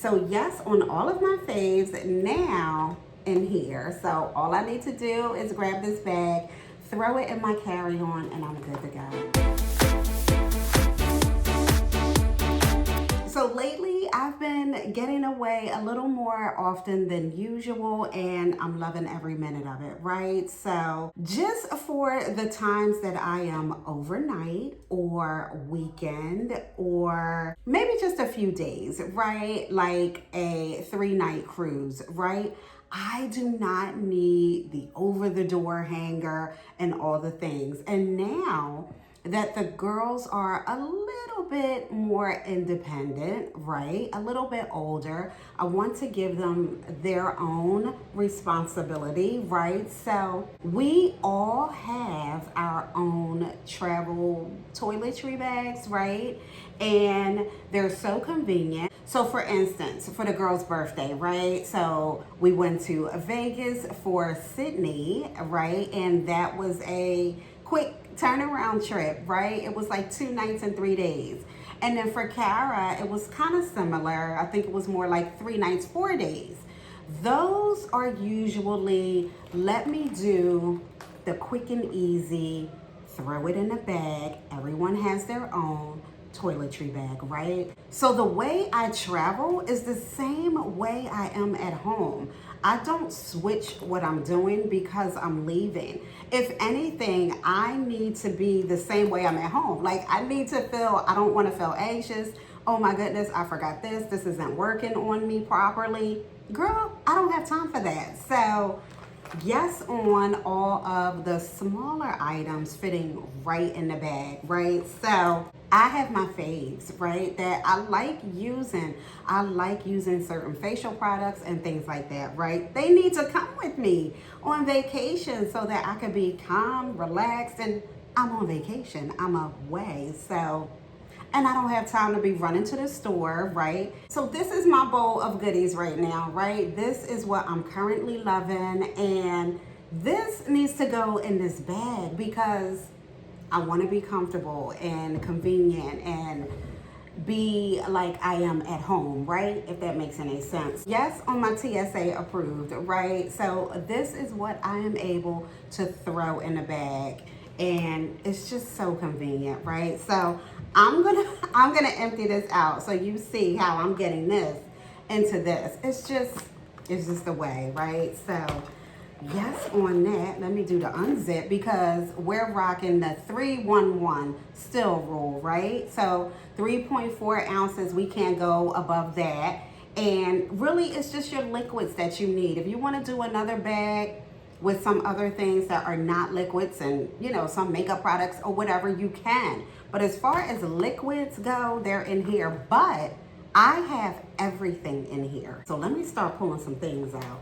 So yes, on all of my faves now in here. So all I need to do is grab this bag, throw it in my carry-on, and I'm good to go. So lately I've been getting away a little more often than usual, and I'm loving every minute of it, right? So just for the times that I am overnight or weekend or maybe just a few days, right? Like a 3-night cruise, right? I do not need the over the door hanger and all the things. And now that the girls are a little bit more independent, right? A little bit older. I want to give them their own responsibility, right? So we all have our own travel toiletry bags, right? And they're so convenient. So for instance, for the girl's birthday, right? So we went to Vegas for Sydney, right? And that was a quick turnaround trip, right? It was like 2 nights and 3 days. And then for Kara, it was kind of similar. I think it was more like 3 nights, 4 days. Those are usually, let me do the quick and easy, throw it in a bag. Everyone has their own toiletry bag, right? So the way I travel is the same way I am at home. I don't switch what I'm doing because I'm leaving. If anything, I need to be the same way I'm at home. Like I need to feel, I don't want to feel anxious. Oh my goodness, I forgot this isn't working on me properly. Girl, I don't have time for that. So yes, on all of the smaller items fitting right in the bag, right? So I have my faves, right, that I like using. I like using certain facial products and things like that, right? They need to come with me on vacation so that I can be calm, relaxed, and I'm on vacation. I'm away. So and I don't have time to be running to the store, right? So this is my bowl of goodies right now, right? This is what I'm currently loving, and this needs to go in this bag because I want to be comfortable and convenient and be like I am at home, right? If that makes any sense. Yes, on my TSA approved, right? So this is what I am able to throw in a bag, and it's just so convenient, right? So I'm gonna empty this out so you see how I'm getting this into this. It's just the way, right? So yes, on that, let me do the unzip because we're rocking the 311 still rule, right? So 3.4 ounces, we can't go above that. And really, it's just your liquids that you need. If you want to do another bag with some other things that are not liquids and, you know, some makeup products or whatever, you can. But as far as liquids go, they're in here. But I have everything in here. So let me start pulling some things out.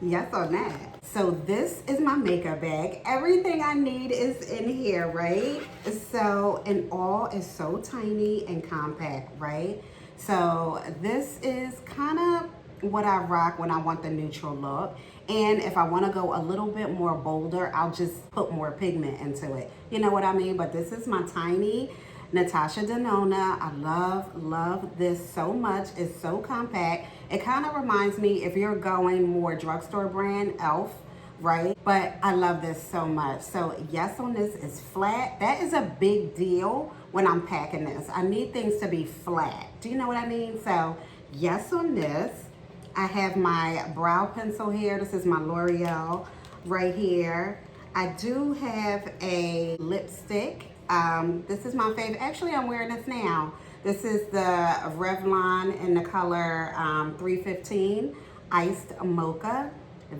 Yes on that. So this is my makeup bag. Everything I need is in here, right? So, and all is so tiny and compact, right? So this is kind of what I rock when I want the neutral look. And if I want to go a little bit more bolder, I'll just put more pigment into it. You know what I mean? But this is my tiny Natasha Denona. I love this so much. It's so compact. It kind of reminds me, if you're going more drugstore brand, Elf, right? But I love this so much. So yes, on this is flat. That is a big deal when I'm packing this. I need things to be flat. Do you know what I mean? So yes on this. I have my brow pencil here. This is my L'Oreal right here. I do have a lipstick. This is my favorite. Actually, I'm wearing this now. This is the Revlon in the color 315 Iced Mocha.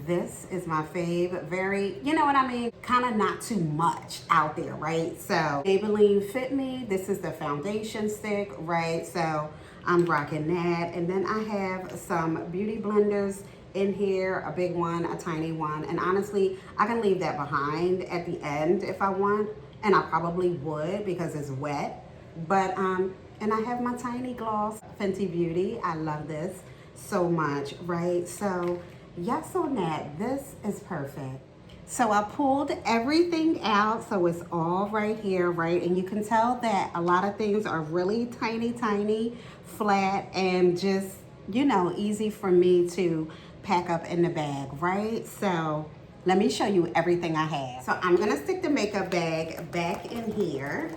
This is my fave. Very, you know what I mean? Kind of not too much out there, right? So Maybelline Fit Me. This is the foundation stick, right? So I'm rocking that. And then I have some beauty blenders in here, a big one, a tiny one. And honestly, I can leave that behind at the end if I want. And I probably would because it's wet. But, and I have my tiny gloss, Fenty Beauty. I love this so much, right? So yes on that, this is perfect. So I pulled everything out, so it's all right here, right? And you can tell that a lot of things are really tiny, tiny, flat, and just, easy for me to pack up in the bag, right? So let me show you everything I have. So I'm gonna stick the makeup bag back in here.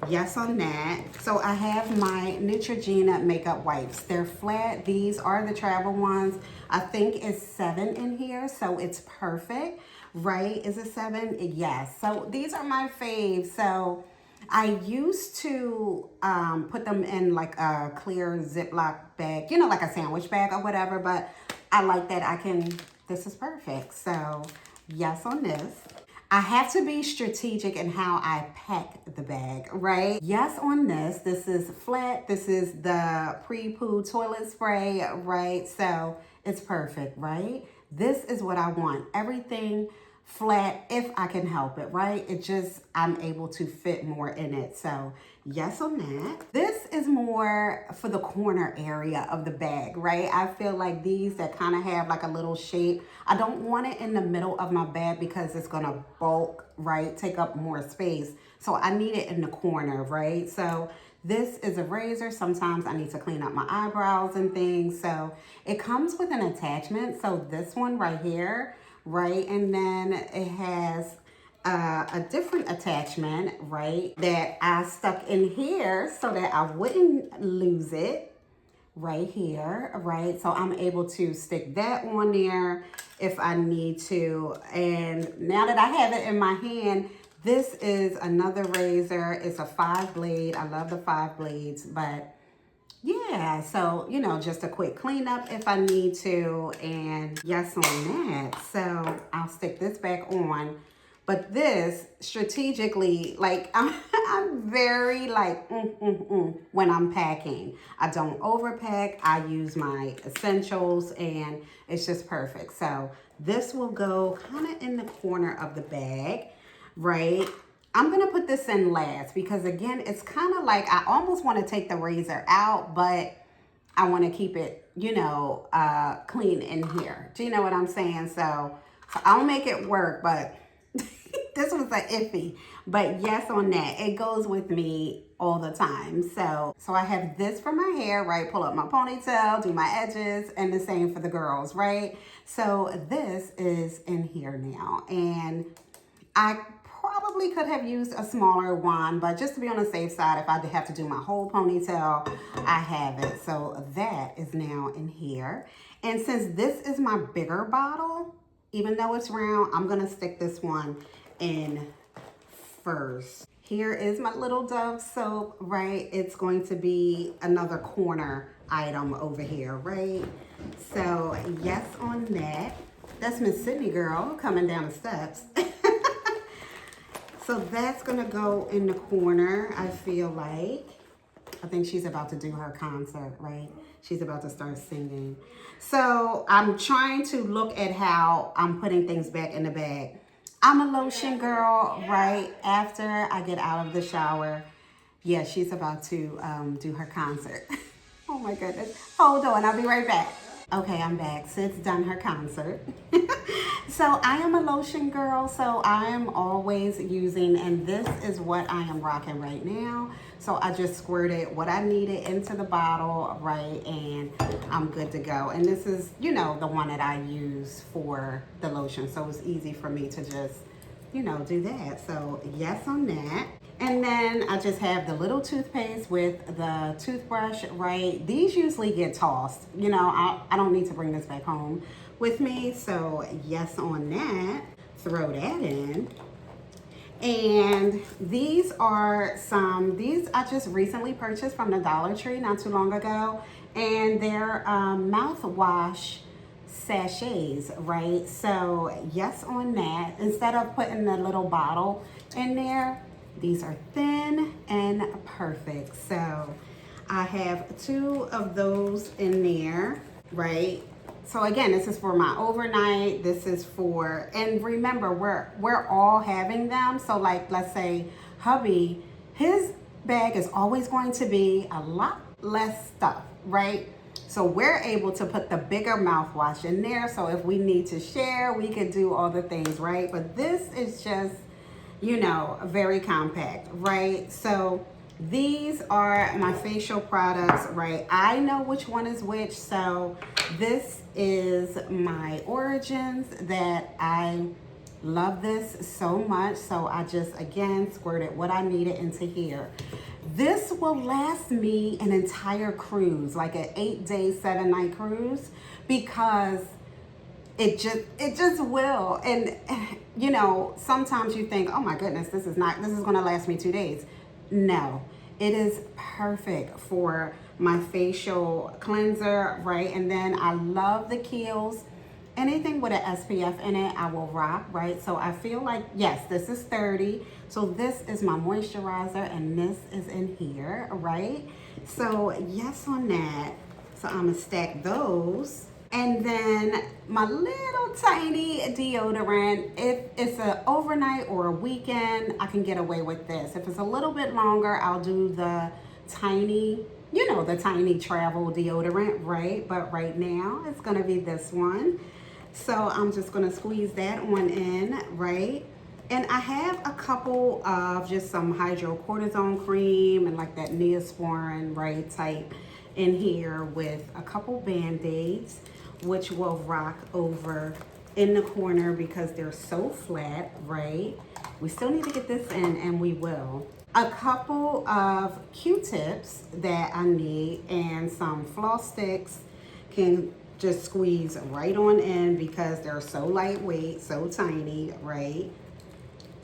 Yes on that. So I have my Neutrogena makeup wipes. They're flat. These are the travel ones. I think it's 7 in here, so it's perfect, right? Is it 7? Yes. So these are my faves. So I used to put them in like a clear Ziploc bag, like a sandwich bag or whatever, but I like that this is perfect. So yes on this. I have to be strategic in how I pack the bag, right? Yes on this. This is flat. This is the pre-poo toilet spray, right? So it's perfect, right? This is what I want. Everything flat if I can help it, right? I'm able to fit more in it. So yes on that. This is more for the corner area of the bag, right? I feel like these that kind of have like a little shape. I don't want it in the middle of my bag because it's gonna bulk, right? Take up more space. So I need it in the corner, right? So this is a razor. Sometimes I need to clean up my eyebrows and things. So it comes with an attachment. So this one right here, right? And then it has a different attachment, right? That I stuck in here so that I wouldn't lose it right here, right? So I'm able to stick that on there if I need to. And now that I have it in my hand, this is another razor. It's a 5 blade. I love the 5 blades, but yeah, so, just a quick cleanup if I need to, and yes on that. So I'll stick this back on. But this, strategically, like, I'm very, like, when I'm packing. I don't overpack. I use my essentials, and it's just perfect. So this will go kind of in the corner of the bag, right? I'm gonna put this in last because again, it's kind of like I almost want to take the razor out, but I want to keep it, clean in here. Do you know what I'm saying? So I'll make it work, but this was a iffy. But yes on that. It goes with me all the time. So I have this for my hair, right? Pull up my ponytail, do my edges, and the same for the girls, right? So this is in here now. And I probably could have used a smaller one, but just to be on the safe side, if I have to do my whole ponytail, I have it. So that is now in here. And since this is my bigger bottle, even though it's round, I'm gonna stick this one in first. Here is my little Dove soap, right? It's going to be another corner item over here, right? So yes on that. That's Miss Sydney girl coming down the steps. So that's gonna go in the corner, I feel like. I think she's about to do her concert, right? She's about to start singing. So I'm trying to look at how I'm putting things back in the bag. I'm a lotion girl, right? After I get out of the shower. Yeah, she's about to do her concert. Oh my goodness. Hold on, I'll be right back. Okay, I'm back. Sid's done her concert. So I am a lotion girl, so I am always using, and this is what I am rocking right now. So I just squirted what I needed into the bottle, right, and I'm good to go. And this is, the one that I use for the lotion. So it's easy for me to just, do that. So yes on that. And then I just have the little toothpaste with the toothbrush, right? These usually get tossed. I don't need to bring this back home with me. So yes on that. Throw that in. And these I just recently purchased from the Dollar Tree not too long ago. And they're mouthwash sachets, right? So yes on that. Instead of putting the little bottle in there, these are thin and perfect. So I have 2 of those in there, right? So again, this is for my overnight. This is for, and remember, we're all having them. So like, let's say hubby, his bag is always going to be a lot less stuff, right? So we're able to put the bigger mouthwash in there. So if we need to share, we can do all the things, right? But this is just, you know, very compact, right? So these are my facial products, right? I know which one is which. So this is my Origins that I love this so much. So I just, again, squirted what I needed into here. This will last me an entire cruise, like an 8-day, 7-night cruise, because it just will. And you know, sometimes you think, oh my goodness, this is going to last me 2 days. No, it is perfect for my facial cleanser, right? And then I love the Kiehl's. Anything with an SPF in it, I will rock, right? So I feel like, yes, this is 30. So this is my moisturizer, and this is in here, right? So yes on that. So I'm gonna stack those. And then my little tiny deodorant, if it's an overnight or a weekend, I can get away with this. If it's a little bit longer, I'll do the tiny, you know, the tiny travel deodorant, right? But right now, it's gonna be this one. So I'm just gonna squeeze that on in, right? And I have a couple of just some hydrocortisone cream and like that Neosporin, right, type in here with a couple Band-Aids, which will rock over in the corner because they're so flat, right? We still need to get this in, and we will. A couple of Q-tips that I need, and some floss sticks can just squeeze right on in because they're so lightweight, so tiny, right?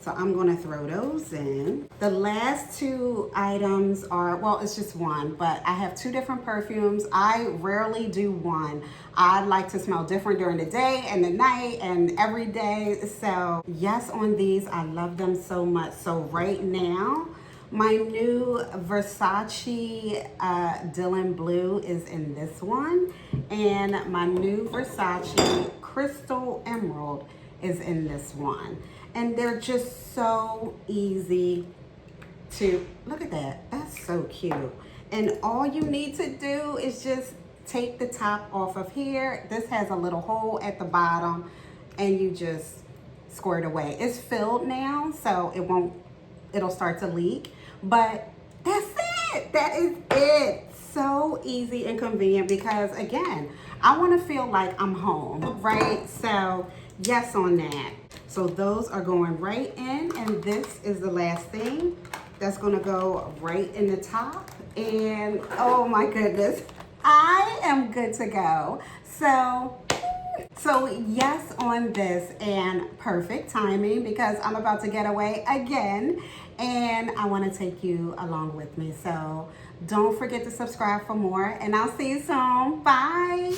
So I'm gonna throw those in. The last two items are, well, it's just one, but I have two different perfumes. I rarely do one. I like to smell different during the day and the night and every day. So yes on these, I love them so much. So right now, my new Versace Dylan Blue is in this one. And my new Versace Crystal Emerald is in this one. And they're just so easy to, look at that, that's so cute. And all you need to do is just take the top off of here. This has a little hole at the bottom, and you just squirt away. It's filled now, so it'll start to leak, but that's it. That is it. So easy and convenient because, again, I want to feel like I'm home, right? So yes on that. So those are going right in, and this is the last thing that's going to go right in the top. And oh my goodness, I am good to go. So yes on this, and perfect timing because I'm about to get away again, and I want to take you along with me. So don't forget to subscribe for more, and I'll see you soon. Bye.